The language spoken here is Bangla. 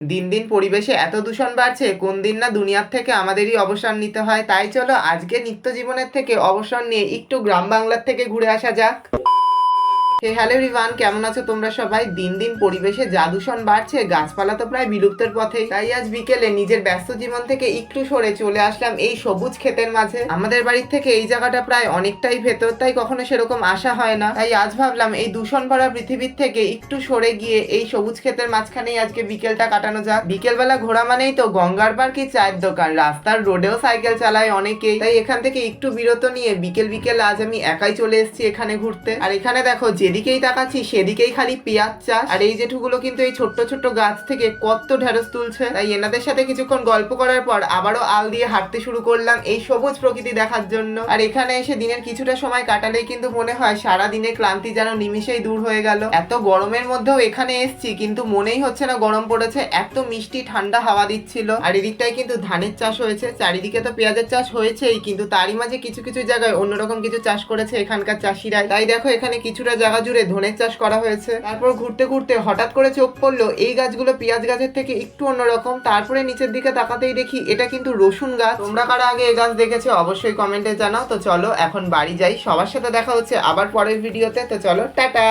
দিন দিন পরিবেশে এত দূষণ বাড়ছে, কোন দিন না দুনিয়ার থেকে আমাদেরই অবসর নিতে হয়। তাই চলো আজকে নিত্য জীবনের থেকে অবসর নিয়ে একটু গ্রাম বাংলার থেকে ঘুরে আসা যাক। হ্যালো এভরিওয়ান, কেমন আছো তোমরা সবাই? দিন দিন পরিবেশে যা দূষণ বাড়ছে, গাছপালা তো প্রায় বিলুপ্তের পথেই। তাই আজ বিকেলে নিজের ব্যস্ত জীবন থেকে একটু সরে চলে আসলাম এই সবুজ ক্ষেতের মাঝে। আমাদের বাড়ির থেকে এই জায়গাটা প্রায় অনেকটাই ভেতর, তাই কখনো সেরকম আসা হয় না। তাই আজ ভাবলাম এই দূষণ ভরা পৃথিবীর থেকে একটু সরে গিয়ে এই সবুজ ক্ষেতের মাঝখানেই আজকে বিকেলটা কাটানো যাক। বিকেলবেলা ঘোরা মানেই তো গঙ্গার পার কি চায়ের দোকান, রাস্তার রোডেও সাইকেল চালায় অনেকেই। তাই এখান থেকে একটু বিরত নিয়ে বিকেল বিকেল আজ আমি একাই চলে এসেছি এখানে ঘুরতে। আর এখানে দেখো যেদিকেই তাকাচ্ছি সেদিকেই খালি পেঁয়াজ চাষ। আর এই জেঠুগুলো কিন্তু এই ছোট্ট ছোট্ট গাছ থেকে কত ঢেঁড়স তুলছে। তাই এনাদের সাথে কিছুক্ষণ গল্প করার পর আবারও আল দিয়ে হাঁটতে শুরু করলাম এই সবুজ প্রকৃতি দেখার জন্য। আর এখানে এসে দিনের কিছুটা সময় কাটালেই কিন্তু মনে হয় সারা দিনের ক্লান্তি যেন নিমিষেই দূর হয়ে গেল। এত গরমের মধ্যেও এখানে এসছি কিন্তু মনেই হচ্ছে না গরম পড়েছে, এত মিষ্টি ঠান্ডা হাওয়া দিচ্ছিল। আর এদিকটাই কিন্তু ধানের চাষ হয়েছে, চারিদিকে তো পেঁয়াজের চাষ হয়েছেই, কিন্তু তারই মাঝে কিছু কিছু জায়গায় অন্যরকম কিছু চাষ করেছে এখানকার চাষিরা। তাই দেখো এখানে কিছুটা জায়গা জুড়ে ধনের চাষ করা হয়েছে। তারপর ঘুরতে ঘুরতে হঠাৎ করে চোখ পড়লো এই গাছগুলো পেঁয়াজ গাছের থেকে একটু অন্যরকম। তারপরে নিচের দিকে তাকাতেই দেখি এটা কিন্তু রসুন গাছ। তোমরা কারা আগে এই গাছ দেখেছো অবশ্যই কমেন্টে জানাও। তো চলো এখন বাড়ি যাই, সবার সাথে দেখা হচ্ছে আবার পরের ভিডিওতে। তো চলো টাটা।